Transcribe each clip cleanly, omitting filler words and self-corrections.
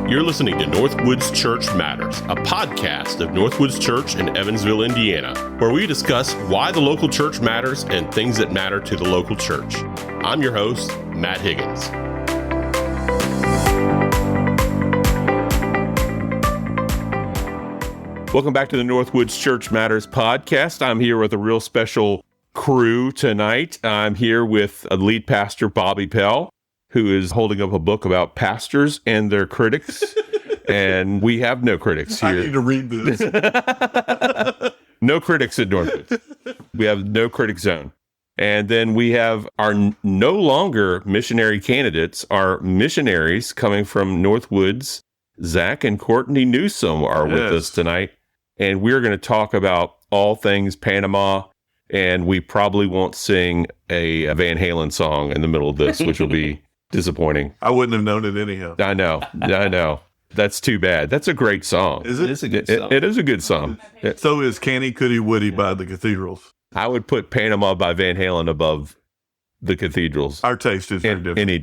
You're listening to Northwood Church Matters, a podcast of Northwood Church in Evansville, Indiana, where we discuss why the local church matters and things that matter to the local church. I'm your host, Matt Higgins. Welcome back to the Northwood Church Matters podcast. I'm here with a real special crew tonight. I'm here with lead pastor Bobby Pell, who is holding up a book about pastors and their critics. And we have no critics here. I need to read this. No critics at Northwood. We have no critic zone. And then we have our no longer missionary candidates, our missionaries coming from Northwood's. Zack and Courtney Newsome are with us tonight. And we're going to talk about all things Panama. And we probably won't sing a Van Halen song in the middle of this, which will be disappointing. I wouldn't have known it anyhow. I know. That's too bad. That's a great song. Is it? It's a good song. It is a good song. So is Canny Cootie Woody by the Cathedrals. I would put Panama by Van Halen above the Cathedrals. Our taste is very different. Any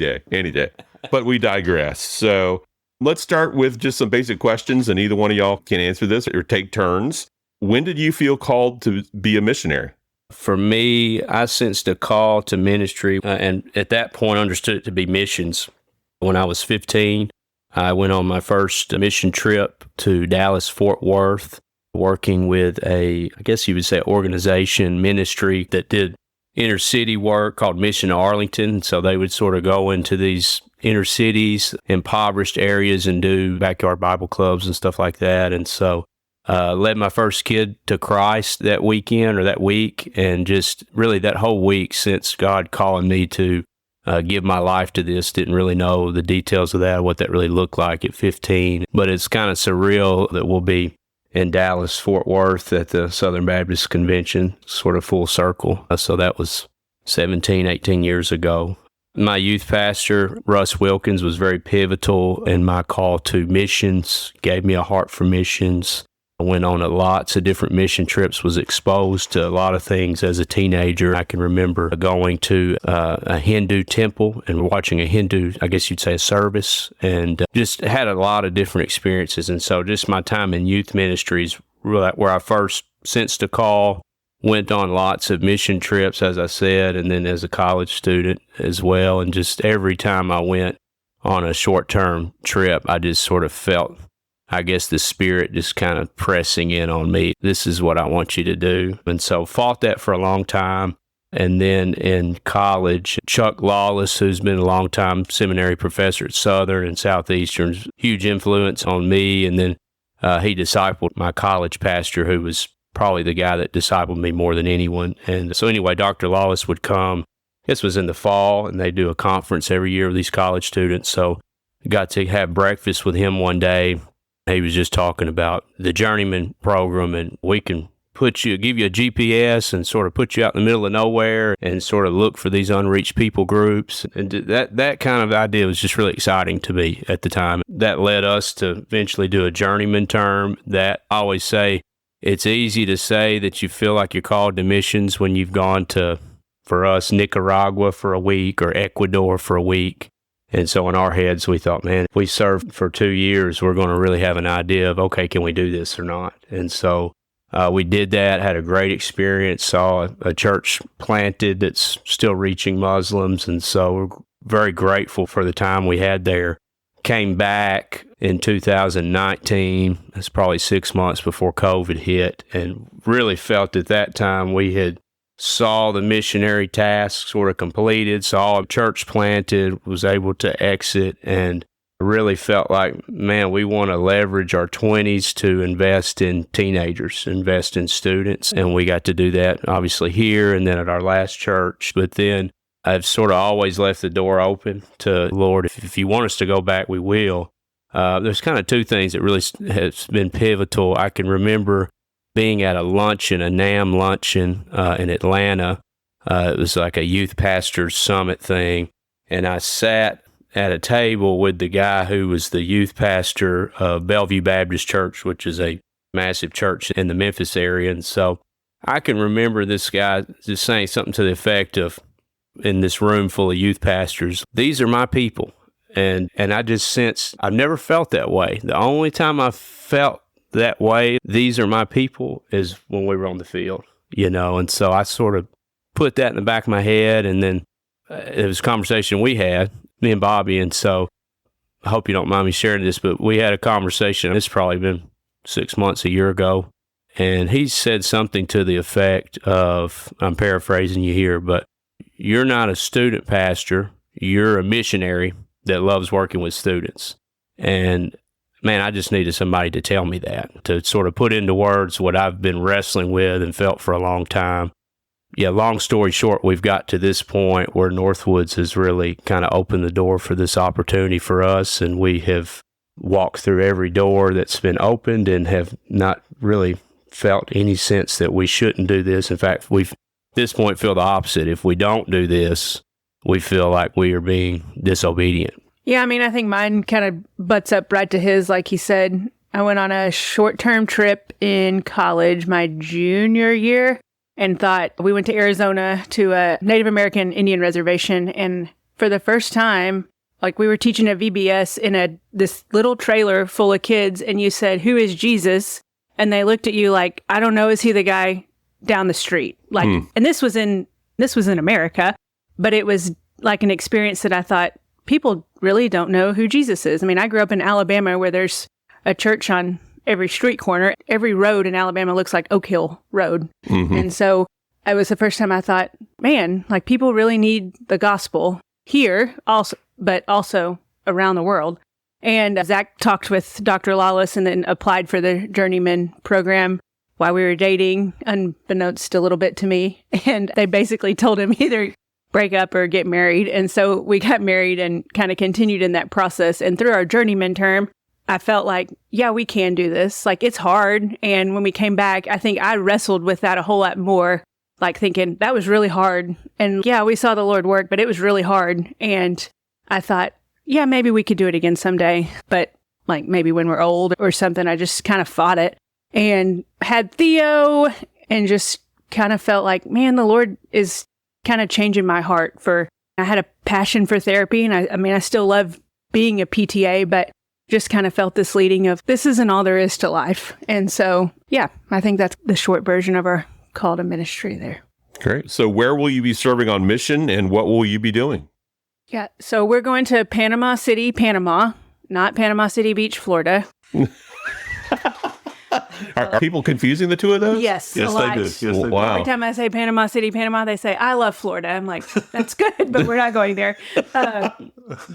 day. But we digress. So let's start with just some basic questions, and either one of y'all can answer this or take turns. When did you feel called to be a missionary? For me, I sensed a call to ministry, and at that point understood it to be missions. When I was 15, I went on my first mission trip to Dallas-Fort Worth, working with I guess you would say, organization, ministry that did inner city work called Mission Arlington. So they would sort of go into these inner cities, impoverished areas, and do backyard Bible clubs and stuff like that. And so led my first kid to Christ that weekend or that week, and just really that whole week since God calling me to give my life to this. Didn't really know the details of that, what that really looked like at 15. But it's kind of surreal that we'll be in Dallas, Fort Worth at the Southern Baptist Convention, sort of full circle. So that was 17, 18 years ago. My youth pastor, Russ Wilkins, was very pivotal in my call to missions, gave me a heart for missions. I went on lots of different mission trips, was exposed to a lot of things as a teenager. I can remember going to a Hindu temple and watching a Hindu, I guess you'd say, a service, and just had a lot of different experiences. And so just my time in youth ministries, where I first sensed a call, went on lots of mission trips, as I said, and then as a college student as well. And just every time I went on a short-term trip, I just sort of felt, I guess, the Spirit just kind of pressing in on me. This is what I want you to do. And so fought that for a long time. And then in college, Chuck Lawless, who's been a long-time seminary professor at Southern and Southeastern, huge influence on me. And then he discipled my college pastor, who was probably the guy that discipled me more than anyone. And so anyway, Dr. Lawless would come. This was in the fall, and they do a conference every year with these college students. So I got to have breakfast with him one day. He was just talking about the journeyman program, and we can give you a GPS and sort of put you out in the middle of nowhere and sort of look for these unreached people groups. And that kind of idea was just really exciting to me at the time. That led us to eventually do a journeyman term. That I always say, it's easy to say that you feel like you're called to missions when you've gone to, for us, Nicaragua for a week or Ecuador for a week. And so in our heads, we thought, man, if we serve for 2 years, we're going to really have an idea of, okay, can we do this or not? And so we did that, had a great experience, saw a church planted that's still reaching Muslims. And so we're very grateful for the time we had there. Came back in 2019, that's probably 6 months before COVID hit, and really felt at that time we had saw the missionary task sort of completed, saw a church planted, was able to exit, and really felt like, man, we want to leverage our 20s to invest in teenagers, invest in students. And we got to do that, obviously, here and then at our last church. But then I've sort of always left the door open to, Lord, if you want us to go back, we will. There's kind of two things that really has been pivotal. I can remember being at a luncheon, a NAM luncheon in Atlanta. It was like a youth pastors summit thing. And I sat at a table with the guy who was the youth pastor of Bellevue Baptist Church, which is a massive church in the Memphis area. And so I can remember this guy just saying something to the effect of, in this room full of youth pastors, these are my people. And I just sensed, I've never felt that way. The only time I felt that way, these are my people, is when we were on the field, and so I sort of put that in the back of my head. And then it was a conversation we had, me and Bobby. And so I hope you don't mind me sharing this, but we had a conversation. It's probably been 6 months, a year ago. And he said something to the effect of, I'm paraphrasing you here, but you're not a student pastor. You're a missionary that loves working with students. And man, I just needed somebody to tell me that, to sort of put into words what I've been wrestling with and felt for a long time. Yeah, long story short, we've got to this point where Northwoods has really kind of opened the door for this opportunity for us, and we have walked through every door that's been opened and have not really felt any sense that we shouldn't do this. In fact, we've at this point feel the opposite. If we don't do this, we feel like we are being disobedient. Yeah, I mean, I think mine kind of butts up right to his. Like he said, I went on a short-term trip in college my junior year and thought we went to Arizona to a Native American Indian reservation. And for the first time, like we were teaching at VBS in this little trailer full of kids, and you said, "Who is Jesus?" And they looked at you like, "I don't know. Is he the guy down the street?" Like, and this was in America, but it was like an experience that I thought, people really don't know who Jesus is. I mean, I grew up in Alabama where there's a church on every street corner. Every road in Alabama looks like Oak Hill Road. And so it was the first time I thought, man, like people really need the gospel here also, but also around the world. And Zack talked with Dr. Lawless and then applied for the Journeyman program while we were dating, unbeknownst a little bit to me. And they basically told him either break up or get married. And so we got married and kind of continued in that process. And through our Journeyman term, I felt like, yeah, we can do this. Like, it's hard. And when we came back, I think I wrestled with that a whole lot more, like thinking that was really hard. And yeah, we saw the Lord work, but it was really hard. And I thought, yeah, maybe we could do it again someday. But like maybe when we're old or something, I just kind of fought it and had Theo and just kind of felt like, man, the Lord is kind of changing my heart I had a passion for therapy. And I mean, I still love being a PTA, but just kind of felt this leading of this isn't all there is to life. And so, yeah, I think that's the short version of our call to ministry there. Great. So where will you be serving on mission and what will you be doing? Yeah. So we're going to Panama City, Panama, not Panama City Beach, Florida. Are people confusing the two of those? Yes. Yes, a lot. they do. Yes, they do. Wow. Every time I say Panama City, Panama, they say, I love Florida. I'm like, that's good, but we're not going there.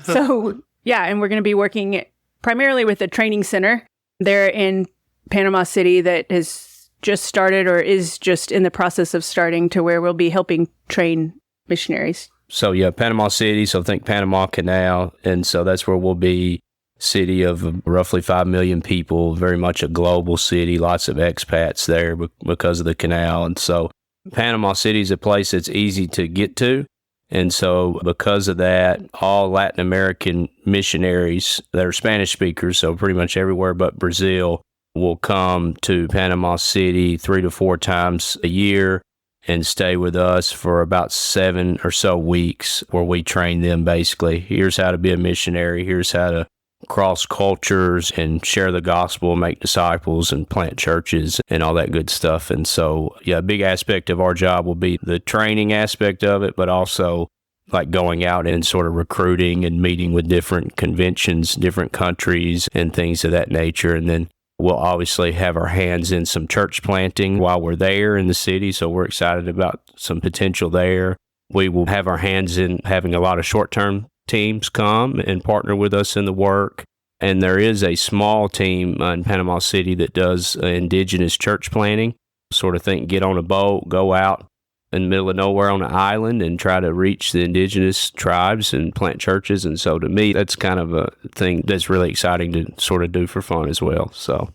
So, yeah, and we're going to be working primarily with the training center there in Panama City that has just started or is just in the process of starting, to where we'll be helping train missionaries. So, yeah, Panama City, so think Panama Canal. And so that's where we'll be. City of roughly 5 million people, very much a global city, lots of expats there because of the canal. And so Panama City is a place that's easy to get to. And so because of that, all Latin American missionaries that are Spanish speakers, so pretty much everywhere but Brazil, will come to Panama City 3 to 4 times a year and stay with us for about 7 or so weeks, where we train them basically. Here's how to be a missionary. Here's how to cross cultures and share the gospel, make disciples and plant churches and all that good stuff. And so, yeah, a big aspect of our job will be the training aspect of it, but also like going out and sort of recruiting and meeting with different conventions, different countries and things of that nature. And then we'll obviously have our hands in some church planting while we're there in the city. So we're excited about some potential there. We will have our hands in having a lot of short-term teams come and partner with us in the work. And there is a small team in Panama City that does indigenous church planting, sort of think get on a boat, go out in the middle of nowhere on an island and try to reach the indigenous tribes and plant churches. And so to me, that's kind of a thing that's really exciting to sort of do for fun as well. So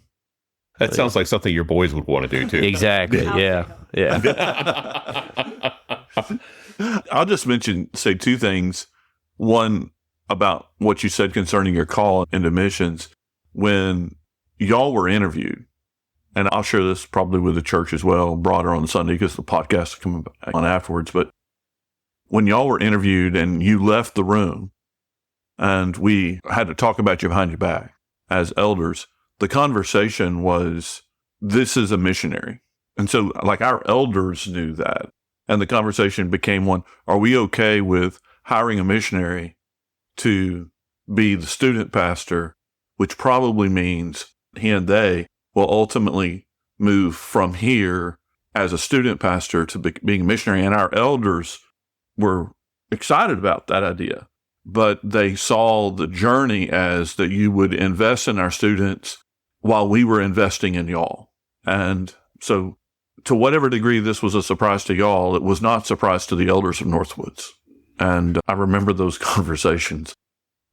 that sounds like something your boys would want to do too. Exactly. Yeah. I'll just say 2 things. One, about what you said concerning your call into missions. When y'all were interviewed, and I'll share this probably with the church as well, broader on Sunday because the podcast is coming on afterwards, but when y'all were interviewed and you left the room, and we had to talk about you behind your back as elders. The conversation was, this is a missionary. And so like our elders knew that. And the conversation became one, are we okay with hiring a missionary to be the student pastor, which probably means he and they will ultimately move from here as a student pastor to being a missionary. And our elders were excited about that idea, but they saw the journey as that you would invest in our students while we were investing in y'all. And so to whatever degree this was a surprise to y'all, it was not a surprise to the elders of Northwoods. And I remember those conversations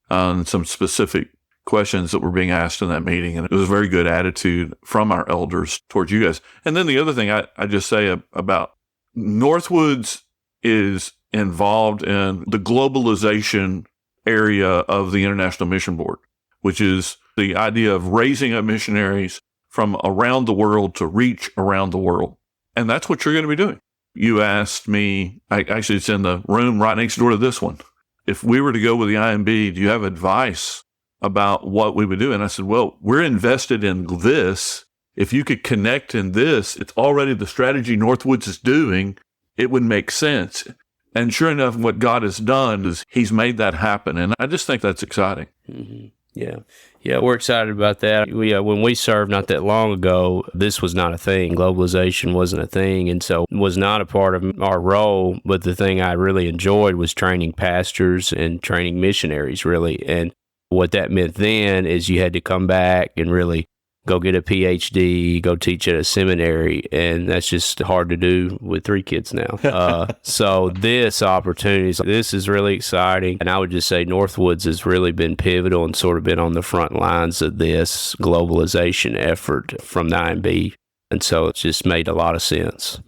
and some specific questions that were being asked in that meeting. And it was a very good attitude from our elders towards you guys. And then the other thing I just say about Northwoods is involved in the globalization area of the International Mission Board, which is the idea of raising up missionaries from around the world to reach around the world. And that's what you're going to be doing. You asked me, actually it's in the room right next door to this one, if we were to go with the IMB, do you have advice about what we would do? And I said, well, we're invested in this. If you could connect in this, it's already the strategy Northwoods is doing. It would make sense. And sure enough, what God has done is he's made that happen. And I just think that's exciting. Mm-hmm. Yeah, we're excited about that. When we served not that long ago, this was not a thing. Globalization wasn't a thing, and so it was not a part of our role. But the thing I really enjoyed was training pastors and training missionaries, really. And what that meant then is you had to come back and really go get a PhD, go teach at a seminary, and that's just hard to do with 3 kids now. So this opportunity, this is really exciting, and I would just say Northwoods has really been pivotal and sort of been on the front lines of this globalization effort from the IMB, and so it's just made a lot of sense.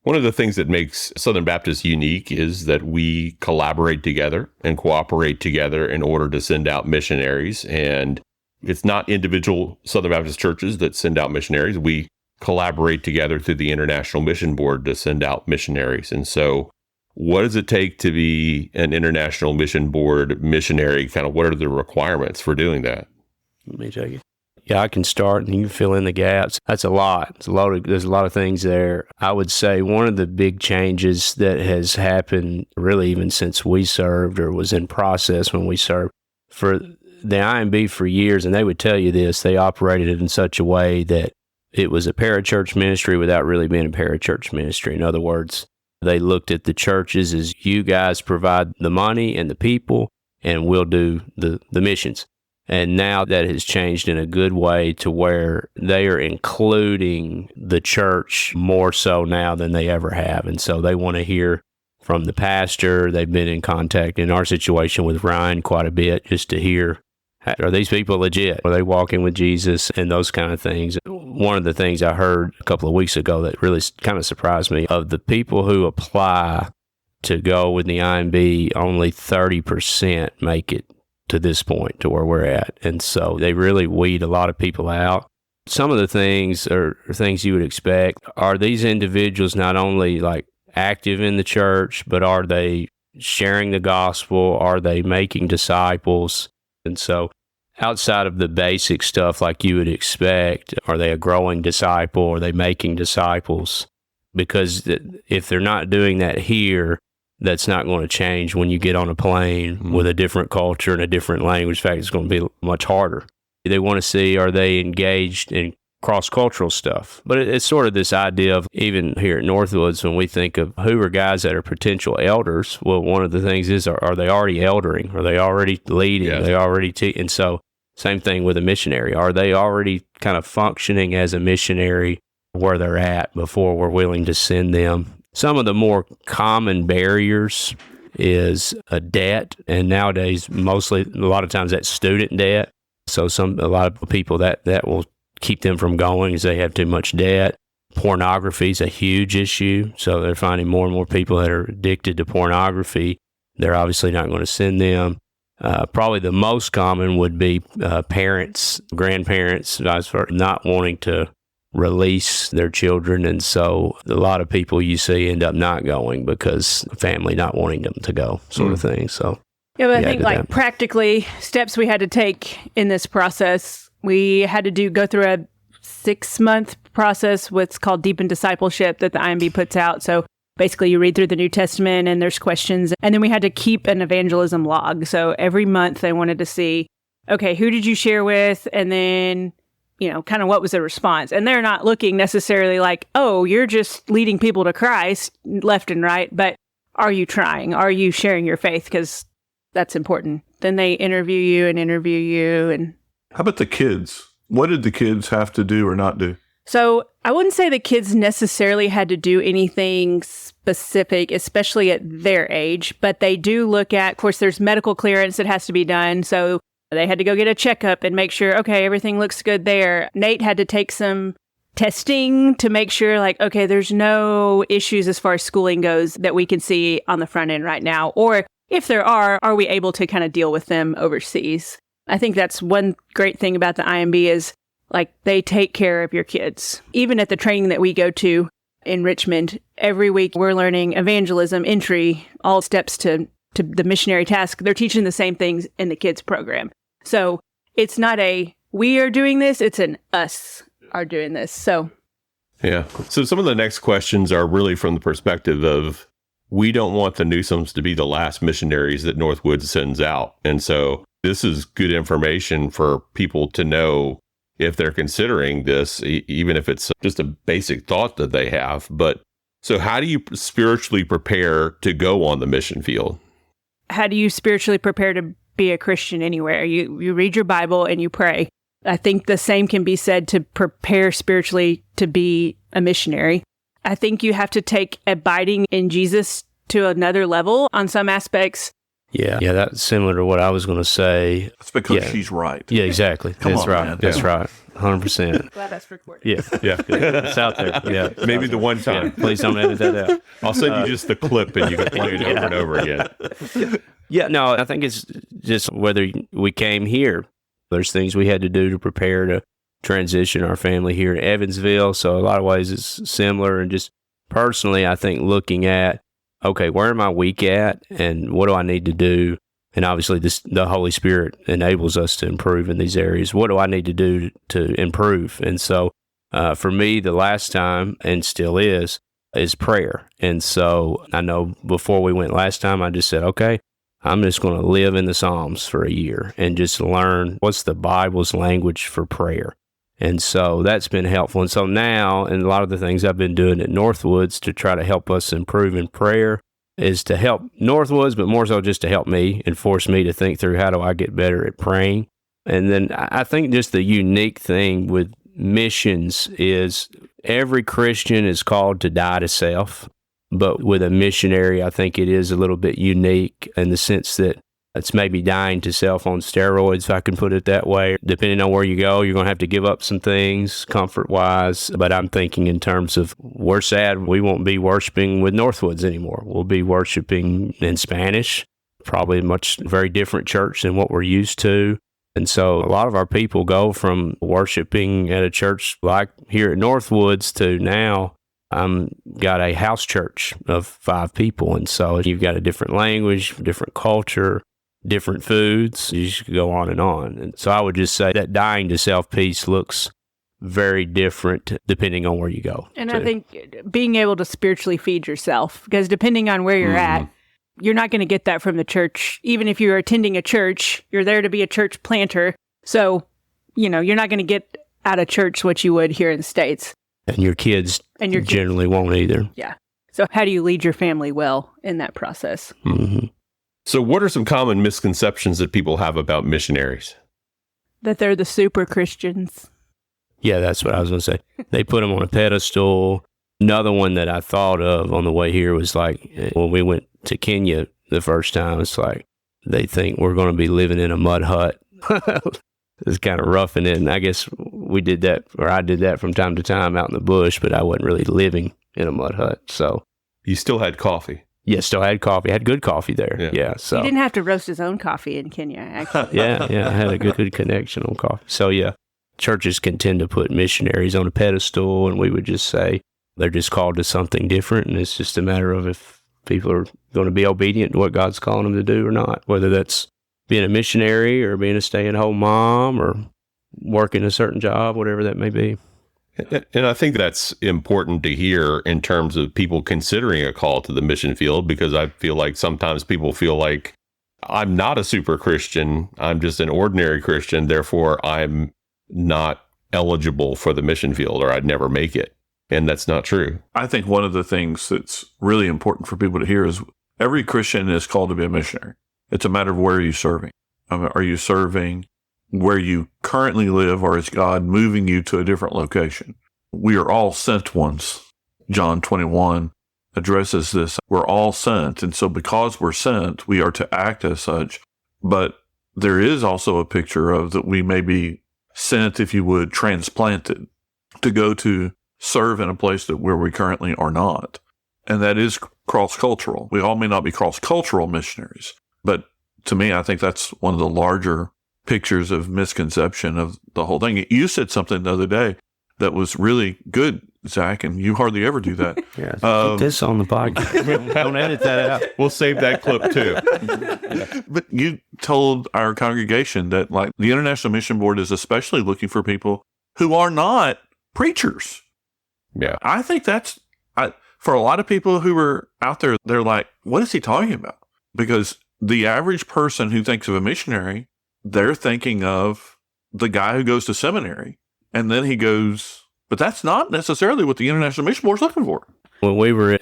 One of the things that makes Southern Baptist unique is that we collaborate together and cooperate together in order to send out missionaries. And it's not individual Southern Baptist churches that send out missionaries. We collaborate together through the International Mission Board to send out missionaries. And so what does it take to be an International Mission Board missionary? Kind of what are the requirements for doing that? Let me take it. Yeah, I can start and you can fill in the gaps. That's a lot. There's a lot of things there. I would say one of the big changes that has happened really even since we served or was in process when we served for the IMB for years, and they would tell you this, they operated it in such a way that it was a parachurch ministry without really being a parachurch ministry. In other words, they looked at the churches as you guys provide the money and the people, and we'll do the missions. And now that has changed in a good way to where they are including the church more so now than they ever have. And so they want to hear from the pastor. They've been in contact in our situation with Ryan quite a bit just to hear, are these people legit? Are they walking with Jesus? And those kind of things. One of the things I heard a couple of weeks ago that really kind of surprised me, of the people who apply to go with the IMB, only 30% make it to this point, to where we're at. And so they really weed a lot of people out. Some of the things are things you would expect. Are these individuals not only like active in the church, but are they sharing the gospel? Are they making disciples? And so outside of the basic stuff like you would expect, are they a growing disciple? Are they making disciples? Because if they're not doing that here, that's not going to change when you get on a plane with a different culture and a different language. In fact, it's going to be much harder. They want to see, are they engaged in cross-cultural stuff? But it's sort of this idea of, even here at Northwoods, when we think of who are guys that are potential elders, well, one of the things is, are they already eldering? Are they already leading? Yes. Are they already and so same thing with a missionary. Are they already kind of functioning as a missionary where they're at before we're willing to send them? Some of the more common barriers is a debt, and nowadays mostly a lot of times that's student debt. So a lot of people that will keep them from going is they have too much debt. Pornography is a huge issue, so they're finding more and more people that are addicted to pornography. They're obviously not going to send them. Probably the most common would be parents, grandparents, not wanting to release their children, and so a lot of people you see end up not going because family not wanting them to go, sort of thing. So Yeah, but I think like practically steps we had to take in this process, we had to go through a 6-month process, what's called Deep in Discipleship that the IMB puts out. So basically you read through the New Testament and there's questions. And then we had to keep an evangelism log. So every month they wanted to see, okay, who did you share with? And then, kind of what was the response? And they're not looking necessarily like, oh, you're just leading people to Christ left and right. But are you trying? Are you sharing your faith? Because that's important. Then they interview you. And how about the kids? What did the kids have to do or not do? So I wouldn't say the kids necessarily had to do anything specific, especially at their age, but they do look at, of course, there's medical clearance that has to be done. So they had to go get a checkup and make sure, okay, everything looks good there. Nate had to take some testing to make sure, like, okay, there's no issues as far as schooling goes that we can see on the front end right now. Or if there are we able to kind of deal with them overseas? I think that's one great thing about the IMB is, like, they take care of your kids. Even at the training that we go to in Richmond, every week we're learning evangelism, entry, all steps to the missionary task. They're teaching the same things in the kids program. So it's not a we are doing this, it's an us are doing this. So yeah. So some of the next questions are really from the perspective of, we don't want the Newsomes to be the last missionaries that Northwood sends out. And so this is good information for people to know if they're considering this, even if it's just a basic thought that they have. But so how do you spiritually prepare to go on the mission field? How do you spiritually prepare to be a Christian anywhere? You read your Bible and you pray. I think the same can be said to prepare spiritually to be a missionary. I think you have to take abiding in Jesus to another level on some aspects. Yeah, that's similar to what I was going to say. That's because she's right. Yeah, exactly. That's right. Man. That's right. 100%. Glad that's recorded. Yeah. It's out there. Yeah. Maybe the one time. Yeah, please don't edit that out. I'll send you just the clip and you can play it over and over again. Yeah, no, I think it's just whether we came here. There's things we had to do to prepare to transition our family here in Evansville. So a lot of ways it's similar. And just personally, I think looking at, okay, where am I weak at and what do I need to do? And obviously the Holy Spirit enables us to improve in these areas. What do I need to do to improve? And so for me, the last time, and still is prayer. And so I know before we went last time, I just said, okay, I'm just going to live in the Psalms for a year and just learn what's the Bible's language for prayer. And so that's been helpful. And so now, and a lot of the things I've been doing at Northwoods to try to help us improve in prayer is to help Northwoods, but more so just to help me and force me to think through how do I get better at praying. And then I think just the unique thing with missions is every Christian is called to die to self. But with a missionary, I think it is a little bit unique in the sense that it's maybe dying to self on steroids, if I can put it that way. Depending on where you go, you're going to have to give up some things comfort-wise. But I'm thinking in terms of, we're sad we won't be worshiping with Northwoods anymore. We'll be worshiping in Spanish, probably a very different church than what we're used to. And so a lot of our people go from worshiping at a church like here at Northwoods to now got a house church of 5 people. And so you've got a different language, different culture, different foods. You just go on and on. And so I would just say that dying to self piece looks very different depending on where you go. And I think being able to spiritually feed yourself, because depending on where you're at, you're not going to get that from the church. Even if you're attending a church, you're there to be a church planter. So, you're not going to get out of church what you would here in the States. And your kids generally won't either. Yeah. So how do you lead your family well in that process? Mm-hmm. So what are some common misconceptions that people have about missionaries? That they're the super Christians. Yeah, that's what I was going to say. They put them on a pedestal. Another one that I thought of on the way here was like, when we went to Kenya the first time, it's like, they think we're going to be living in a mud hut. It's kind of roughing it. And I guess we did that, or I did that from time to time out in the bush, but I wasn't really living in a mud hut. So you still had coffee? Yeah, still had coffee. Had good coffee there. Yeah. So he didn't have to roast his own coffee in Kenya, actually. yeah. I had a good connection on coffee. So yeah, churches can tend to put missionaries on a pedestal, and we would just say they're just called to something different, and it's just a matter of if people are going to be obedient to what God's calling them to do or not, whether that's being a missionary or being a stay-at-home mom or working a certain job, whatever that may be. And I think that's important to hear in terms of people considering a call to the mission field, because I feel like sometimes people feel like I'm not a super Christian, I'm just an ordinary Christian, therefore I'm not eligible for the mission field, or I'd never make it. And that's not true. I think one of the things that's really important for people to hear is every Christian is called to be a missionary. It's a matter of where are you serving? Are you serving where you currently live, or is God moving you to a different location? We are all sent ones. John 21 addresses this. We're all sent. And so because we're sent, we are to act as such. But there is also a picture of that we may be sent, if you would, transplanted to go to serve in a place where we currently are not. And that is cross-cultural. We all may not be cross-cultural missionaries, but to me, I think that's one of the larger pictures of misconception of the whole thing. You said something the other day that was really good, Zach, and you hardly ever do that. Yeah, put this on the podcast. Don't edit that out. We'll save that clip too. But you told our congregation that like the International Mission Board is especially looking for people who are not preachers. Yeah. I think for a lot of people who are out there, they're like, what is he talking about? Because the average person who thinks of a missionary, they're thinking of the guy who goes to seminary, and then he goes, but that's not necessarily what the International Mission Board is looking for. When we were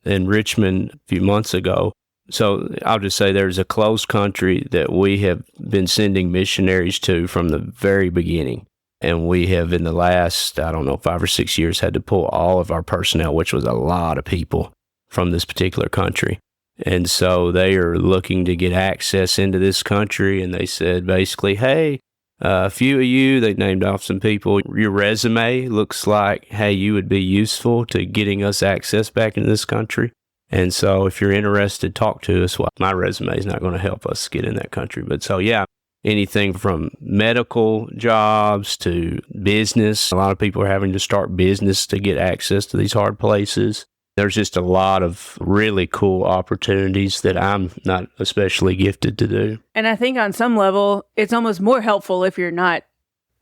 in Richmond a few months ago, so I'll just say there's a closed country that we have been sending missionaries to from the very beginning. And we have, in the last, 5 or 6 years, had to pull all of our personnel, which was a lot of people, from this particular country. And so they are looking to get access into this country. And they said, basically, hey, a few of you, they named off some people, your resume looks like, hey, you would be useful to getting us access back into this country. And so if you're interested, talk to us. Well, my resume is not going to help us get in that country. But so, yeah. Anything from medical jobs to business. A lot of people are having to start business to get access to these hard places. There's just a lot of really cool opportunities that I'm not especially gifted to do. And I think on some level, it's almost more helpful if you're not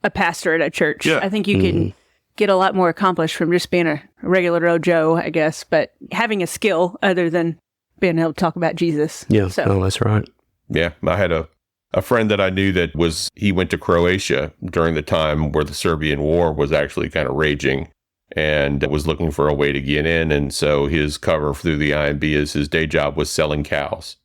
a pastor at a church. Yeah. I think you can get a lot more accomplished from just being a regular old Joe, I guess, but having a skill other than being able to talk about Jesus. Yeah, no, that's right. Yeah, I had a friend that I knew that he went to Croatia during the time where the Serbian war was actually kind of raging and was looking for a way to get in. And so his cover through the IMB is his day job was selling cows,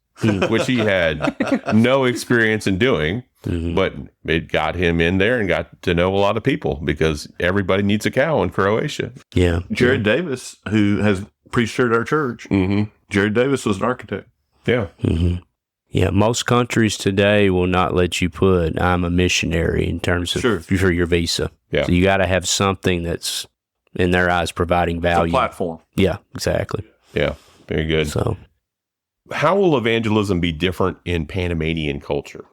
which he had no experience in doing, but it got him in there and got to know a lot of people because everybody needs a cow in Croatia. Yeah. Jared Davis, who has preached at our church, Jared Davis was an architect. Yeah. Yeah, most countries today will not let you put I'm a missionary in terms of for your visa. Yeah. So you got to have something that's, in their eyes, providing value. It's a platform. Yeah, exactly. Yeah, very good. So, how will evangelism be different in Panamanian culture?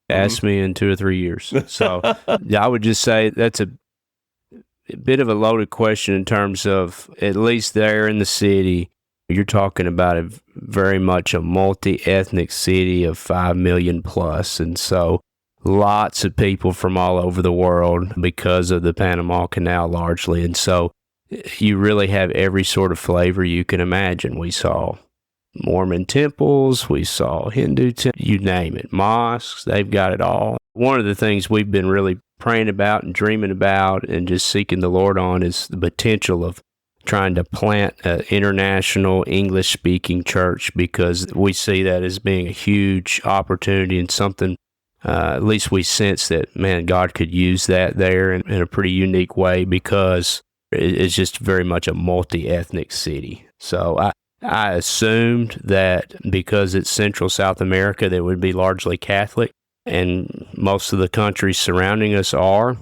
Ask me in 2 or 3 years. So I would just say that's a bit of a loaded question in terms of, at least there in the city, you're talking about very much a multi-ethnic city of 5 million plus. And so lots of people from all over the world because of the Panama Canal largely. And so you really have every sort of flavor you can imagine. We saw Mormon temples, we saw Hindu temples, you name it, mosques, they've got it all. One of the things we've been really praying about and dreaming about and just seeking the Lord on is the potential of trying to plant an international English-speaking church, because we see that as being a huge opportunity and something, at least we sense that, man, God could use that there in a pretty unique way, because it's just very much a multi-ethnic city. So I assumed that because it's Central South America, that it would be largely Catholic, and most of the countries surrounding us are.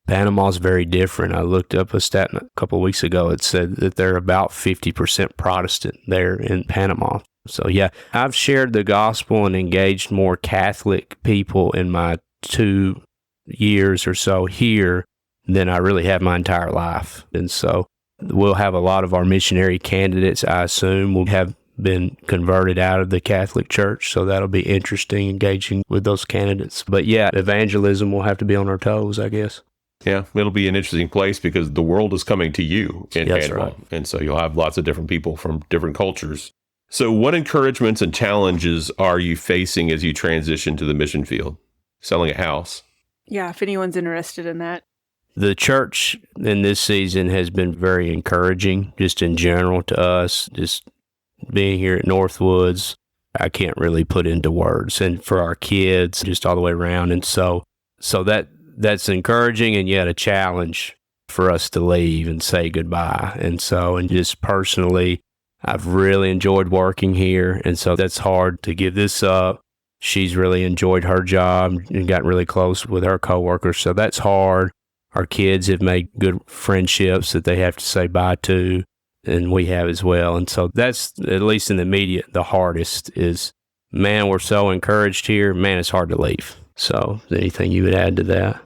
Panama's very different. I looked up a stat a couple of weeks ago. It said that they're about 50% Protestant there in Panama. So, yeah, I've shared the gospel and engaged more Catholic people in my 2 years or so here than I really have my entire life. And so we'll have a lot of our missionary candidates, I assume, will have been converted out of the Catholic Church. So that'll be interesting, engaging with those candidates. But yeah, evangelism will have to be on our toes, I guess. Yeah, it'll be an interesting place because the world is coming to you in That's Panama. right. And so you'll have lots of different people from different cultures. So what encouragements and challenges are you facing as you transition to the mission field? Selling a house? Yeah, if anyone's interested in that. The church in this season has been very encouraging, just in general to us, just being here at Northwoods. I can't really put into words, and for our kids, just all the way around. And so that's encouraging, and yet a challenge for us to leave and say goodbye. And just personally, I've really enjoyed working here. And so that's hard to give this up. She's really enjoyed her job and gotten really close with her coworkers. So that's hard. Our kids have made good friendships that they have to say bye to, and we have as well. And so that's, at least in the immediate, the hardest is, man, we're so encouraged here. Man, it's hard to leave. So anything you would add to that?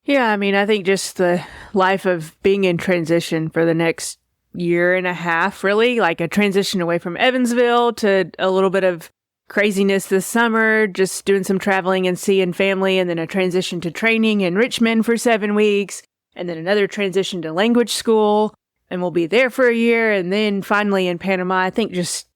Yeah, I mean, I think just the life of being in transition for the next year and a half, really, like a transition away from Evansville to a little bit of craziness this summer, just doing some traveling and seeing family, and then a transition to training in Richmond for 7 weeks, and then another transition to language school, and we'll be there for a year, and then finally in Panama. I think just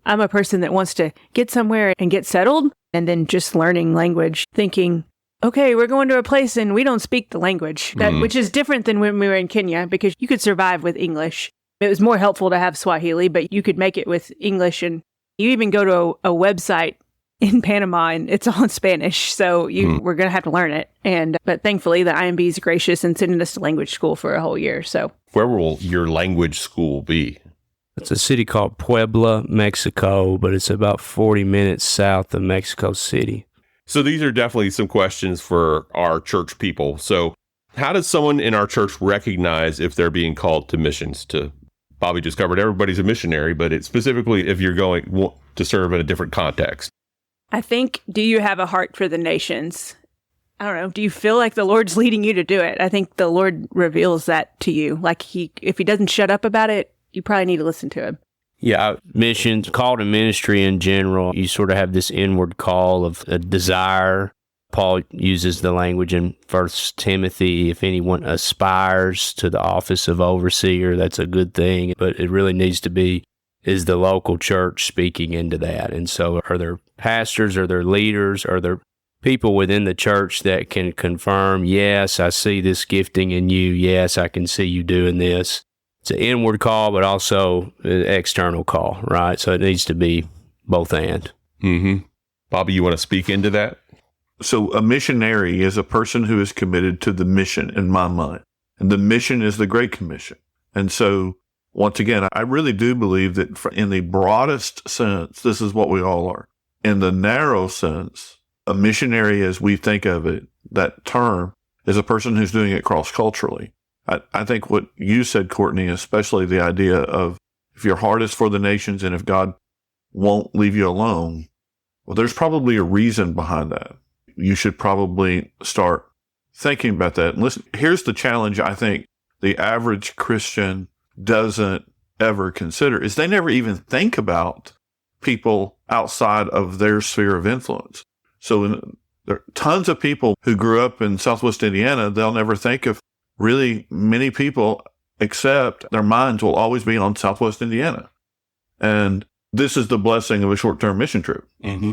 I'm a person that wants to get somewhere and get settled, and then just learning language, thinking, okay, we're going to a place and we don't speak the language, which is different than when we were in Kenya, because you could survive with English. It was more helpful to have Swahili, but you could make it with English. And you even go to a website in Panama and it's all in Spanish. So we're going to have to learn it. But thankfully, the IMB is gracious in sending us to language school for a whole year. So Where will your language school be? It's a city called Puebla, Mexico, but it's about 40 minutes south of Mexico City. So these are definitely some questions for our church people. So how does someone in our church recognize if they're being called to missions? Bobby just covered everybody's a missionary, but it's specifically if you're going to serve in a different context. I think, do you have a heart for the nations? I don't know. Do you feel like the Lord's leading you to do it? I think the Lord reveals that to you. Like if he doesn't shut up about it, you probably need to listen to him. Yeah, missions, call to ministry in general, you sort of have this inward call of a desire. Paul uses the language in 1 Timothy, if anyone aspires to the office of overseer, that's a good thing. But it really needs to be, is the local church speaking into that? And so are there pastors, are there leaders, are there people within the church that can confirm, yes, I see this gifting in you, yes, I can see you doing this? It's an inward call, but also an external call, right? So it needs to be both and. Mm-hmm. Bobby, you want to speak into that? So a missionary is a person who is committed to the mission, in my mind. And the mission is the Great Commission. And so, once again, I really do believe that in the broadest sense, this is what we all are. In the narrow sense, a missionary, as we think of it, that term, is a person who's doing it cross-culturally. I think what you said, Courtney, especially the idea of if your heart is for the nations and if God won't leave you alone, well, there's probably a reason behind that. You should probably start thinking about that. And listen, here's the challenge I think the average Christian doesn't ever consider is they never even think about people outside of their sphere of influence. So there are tons of people who grew up in Southwest Indiana, they'll never think of really many people, except their minds will always be on Southwest Indiana. And this is the blessing of a short-term mission trip. Mm-hmm.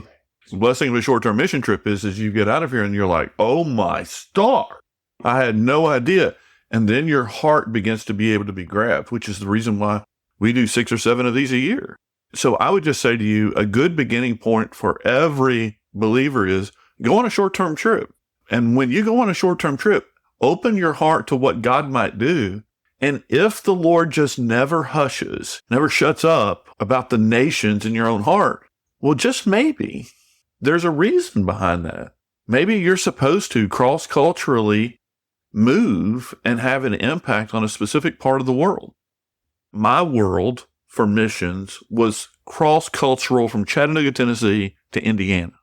The blessing of a short-term mission trip is you get out of here and you're like, oh my star, I had no idea. And then your heart begins to be able to be grabbed, which is the reason why we do 6 or 7 of these a year. So I would just say to you, a good beginning point for every believer is go on a short-term trip. And when you go on a short-term trip, open your heart to what God might do. And if the Lord just never hushes, never shuts up about the nations in your own heart, well, just maybe there's a reason behind that. Maybe you're supposed to cross-culturally move and have an impact on a specific part of the world. My world for missions was cross-cultural from Chattanooga, Tennessee to Indiana.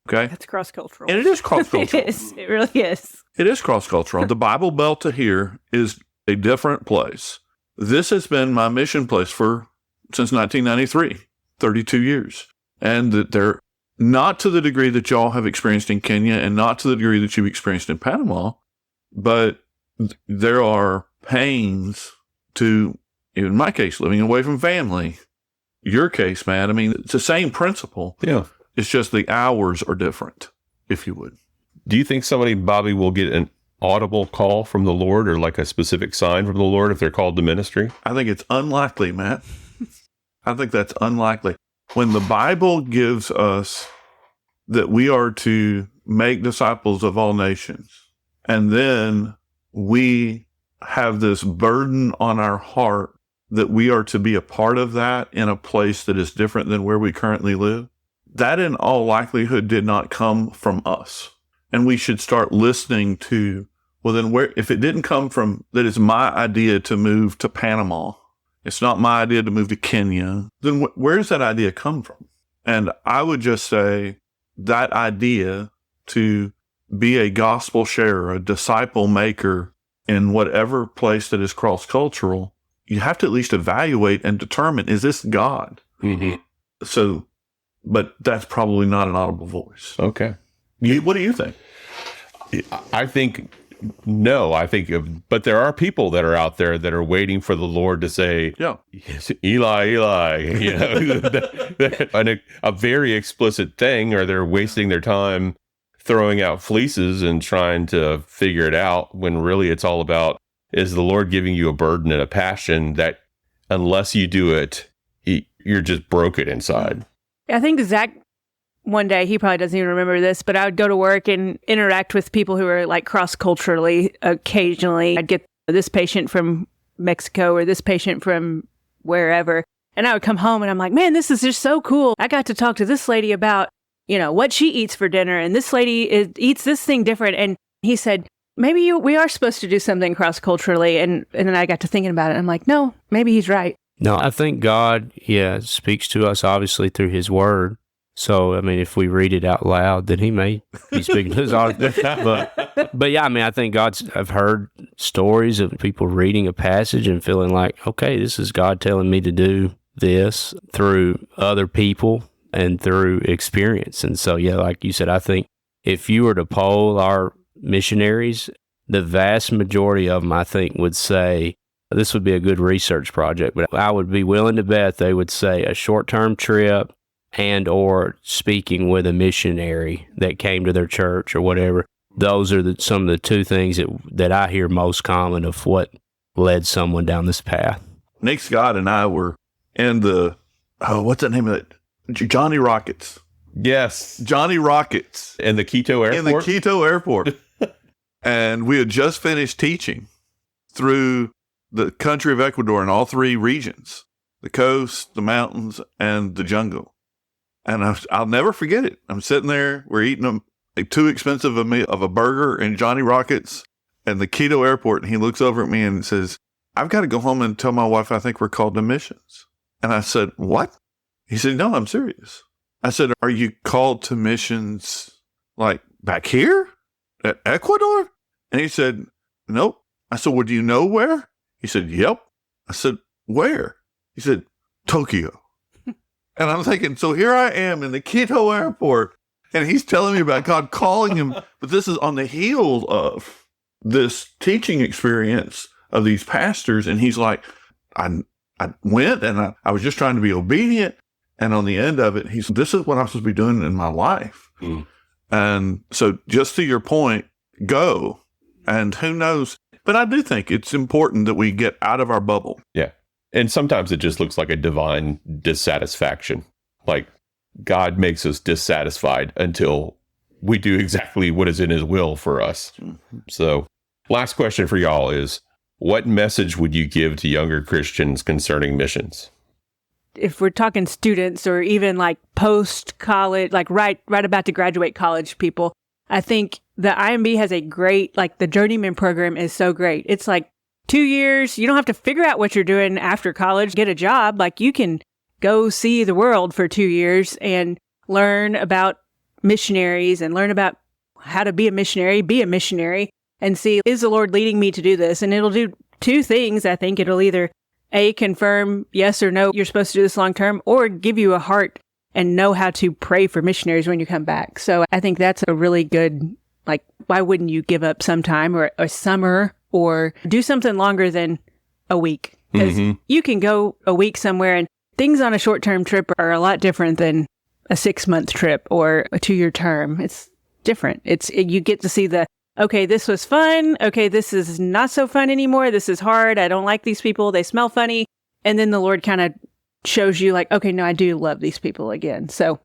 Okay? That's cross-cultural. And it is cross-cultural. It is. It really is. It is cross-cultural. The Bible Belt to here is a different place. This has been my mission place for since 1993, 32 years. And that they're not to the degree that y'all have experienced in Kenya and not to the degree that you've experienced in Panama, but there are pains to, in my case, living away from family. Your case, Matt, I mean, it's the same principle. Yeah. It's just the hours are different, if you would. Do you think somebody, Bobby, will get an audible call from the Lord or like a specific sign from the Lord if they're called to ministry? I think it's unlikely, Matt. I think that's unlikely. When the Bible gives us that we are to make disciples of all nations, and then we have this burden on our heart that we are to be a part of that in a place that is different than where we currently live, that in all likelihood did not come from us. And we should start listening to, well, then where, if it didn't come from, that it's my idea to move to Panama, it's not my idea to move to Kenya, then where does that idea come from? And I would just say that idea to be a gospel sharer, a disciple maker in whatever place that is cross-cultural, you have to at least evaluate and determine, is this God? Mm-hmm. So, but that's probably not an audible voice. Okay. What do you think? I think, no, but there are people that are out there that are waiting for the Lord to say, Yeah. yes, Eli, Eli, you know, and a very explicit thing, or they're wasting their time throwing out fleeces and trying to figure it out when really it's all about, is the Lord giving you a burden and a passion that unless you do it, you're just broken inside. I think Zack, one day, he probably doesn't even remember this, but I would go to work and interact with people who are like cross-culturally occasionally. I'd get this patient from Mexico or this patient from wherever. And I would come home and I'm like, man, this is just so cool. I got to talk to this lady about, you know, what she eats for dinner. And this lady eats this thing different. And he said, maybe we are supposed to do something cross-culturally. And then I got to thinking about it. I'm like, no, maybe he's right. No, I think God, speaks to us obviously through his word. So, I mean, if we read it out loud, then he may be speaking to us. But yeah, I mean, I think I've heard stories of people reading a passage and feeling like, okay, this is God telling me to do this through other people and through experience. And so, yeah, like you said, I think if you were to poll our missionaries, the vast majority of them, I think, would say this would be a good research project. But I would be willing to bet they would say a short-term trip and or speaking with a missionary that came to their church or whatever. Those are some of the two things that I hear most common of what led someone down this path. Nick Scott and I were in what's the name of it? Johnny Rockets. Yes. Johnny Rockets. In the Quito airport? In the Quito airport. And we had just finished teaching through the country of Ecuador in all three regions, the coast, the mountains, and the jungle. And I'll never forget it. I'm sitting there, we're eating too expensive of a burger in Johnny Rockets and the Quito airport. And he looks over at me and says, I've got to go home and tell my wife I think we're called to missions. And I said, what? He said, no, I'm serious. I said, are you called to missions like back here at Ecuador? And he said, nope. I said, well, do you know where? He said, yep. I said, where? He said, Tokyo. And I'm thinking, so here I am in the Quito airport, and he's telling me about God calling him. But this is on the heels of this teaching experience of these pastors. And he's like, I went and I was just trying to be obedient. And on the end of it, he said, this is what I'm supposed to be doing in my life. Mm. And so just to your point, go. And who knows? But I do think it's important that we get out of our bubble. Yeah. And sometimes it just looks like a divine dissatisfaction. Like God makes us dissatisfied until we do exactly what is in his will for us. Mm-hmm. So last question for y'all is, what message would you give to younger Christians concerning missions? If we're talking students or even like post-college, like right about to graduate college people, I think the IMB has a great, like the Journeyman program is so great. It's like 2 years. You don't have to figure out what you're doing after college, get a job. Like you can go see the world for 2 years and learn about missionaries and learn about how to be a missionary and see, is the Lord leading me to do this? And it'll do two things. I think it'll either confirm yes or no, you're supposed to do this long term, or give you a heart and know how to pray for missionaries when you come back. So I think that's a really good, like, why wouldn't you give up some time or a summer or do something longer than a week? Because you can go a week somewhere, and things on a short-term trip are a lot different than a 6-month trip or a 2-year term. It's different. You get to see okay, this was fun. Okay, this is not so fun anymore. This is hard. I don't like these people. They smell funny. And then the Lord kind of shows you like, okay, no, I do love these people again. So,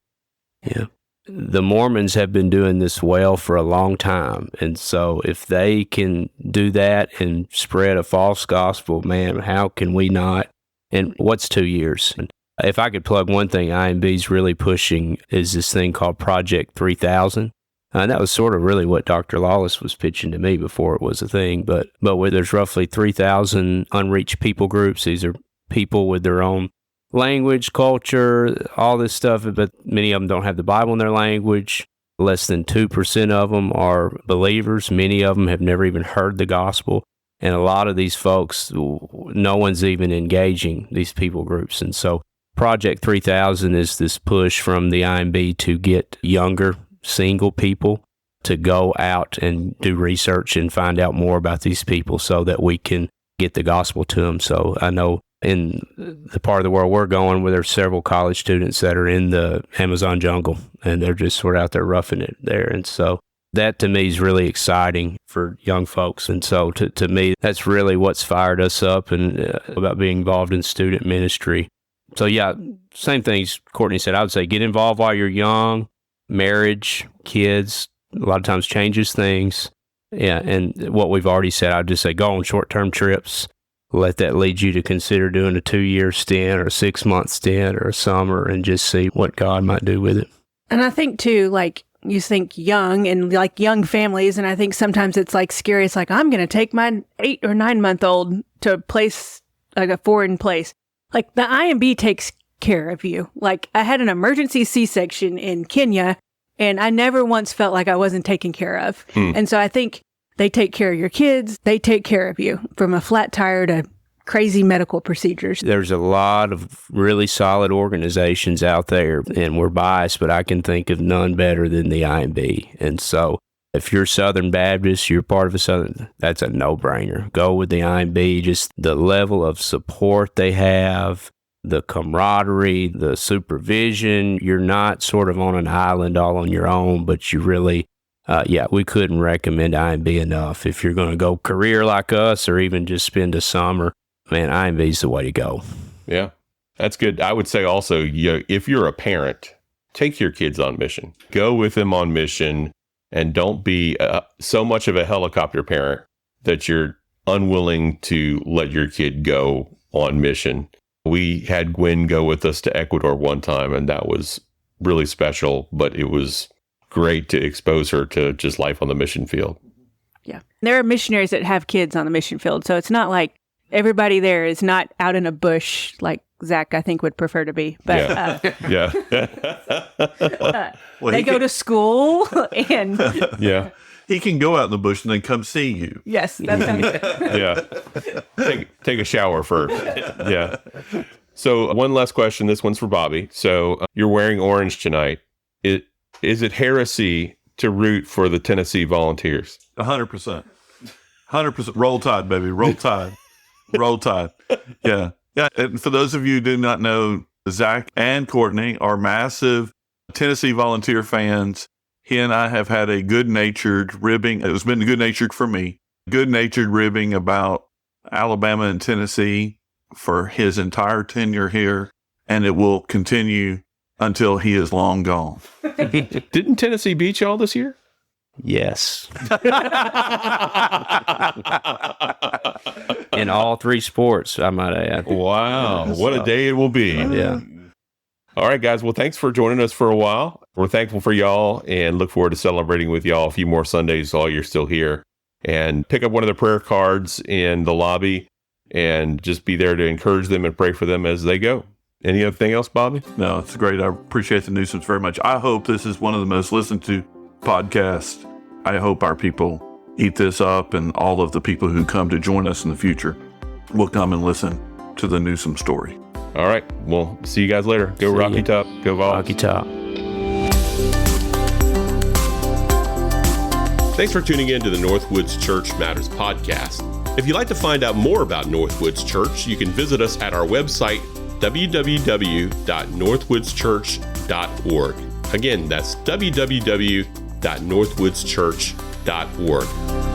yeah. The Mormons have been doing this well for a long time. And so if they can do that and spread a false gospel, man, how can we not? And what's 2 years? And if I could plug one thing IMB's really pushing is this thing called Project 3000. And that was sort of really what Dr. Lawless was pitching to me before it was a thing. But where there's roughly 3,000 unreached people groups. These are people with their own language, culture, all this stuff, but many of them don't have the Bible in their language. Less than 2% of them are believers. Many of them have never even heard the gospel. And a lot of these folks, no one's even engaging these people groups. And so Project 3000 is this push from the IMB to get younger, single people to go out and do research and find out more about these people so that we can get the gospel to them. So I know in the part of the world we're going, where there's several college students that are in the Amazon jungle, and they're just sort of out there roughing it there. And so that to me is really exciting for young folks. And so to me, that's really what's fired us up and about being involved in student ministry. So yeah, same things Courtney said. I would say get involved while you're young. Marriage, kids, a lot of times changes things. Yeah, and what we've already said, I'd just say go on short-term trips. Let that lead you to consider doing a 2-year stint or a 6-month stint or a summer and just see what God might do with it. And I think too, like you think young and like young families, and I think sometimes it's like scary. It's like, I'm going to take my 8 or 9 month old to a place, like a foreign place. Like the IMB takes care of you. Like I had an emergency C-section in Kenya, and I never once felt like I wasn't taken care of. And so I think they take care of your kids. They take care of you from a flat tire to crazy medical procedures. There's a lot of really solid organizations out there, and we're biased, but I can think of none better than the IMB. And so if you're Southern Baptist, you're part of a Southern, that's a no-brainer. Go with the IMB. Just the level of support they have, the camaraderie, the supervision. You're not sort of on an island all on your own, but you really, we couldn't recommend IMB enough. If you're going to go career like us or even just spend a summer, man, IMB's the way to go. Yeah, that's good. I would say also, if you're a parent, take your kids on mission. Go with them on mission, and don't be so much of a helicopter parent that you're unwilling to let your kid go on mission. We had Gwen go with us to Ecuador one time, and that was really special, but it was great to expose her to just life on the mission field. Yeah. There are missionaries that have kids on the mission field, so it's not like everybody there is not out in a bush like Zack, I think, would prefer to be. But they go to school and he can go out in the bush and then come see you. Yes, that sounds good. Take a shower first. Yeah. So one last question. This one's for Bobby. So you're wearing orange tonight. Is it heresy to root for the Tennessee Volunteers? 100%. 100%. Roll Tide, baby. Roll Tide. Roll Tide. Yeah. Yeah. And for those of you who do not know, Zack and Courtney are massive Tennessee Volunteer fans. He and I have had a good-natured ribbing. It's been good-natured for me. Good-natured ribbing about Alabama and Tennessee for his entire tenure here. And it will continue until he is long gone. Didn't Tennessee beat y'all this year? Yes. In all 3 sports, I might add. Wow. What a day it will be. Yeah. All right, guys. Well, thanks for joining us for a while. We're thankful for y'all and look forward to celebrating with y'all a few more Sundays while you're still here. And pick up one of the prayer cards in the lobby and just be there to encourage them and pray for them as they go. Anything else, Bobby? No, it's great. I appreciate the Newsomes very much. I hope this is one of the most listened to podcasts. I hope our people eat this up, and all of the people who come to join us in the future will come and listen to the Newsome story. All right. Well, see you guys later. Go See Rocky ya. Top. Go Vols. Rocky Top. Thanks for tuning in to the Northwood Church Matters Podcast. If you'd like to find out more about Northwood Church, you can visit us at our website, www.northwoodschurch.org. Again, that's www.northwoodschurch.org.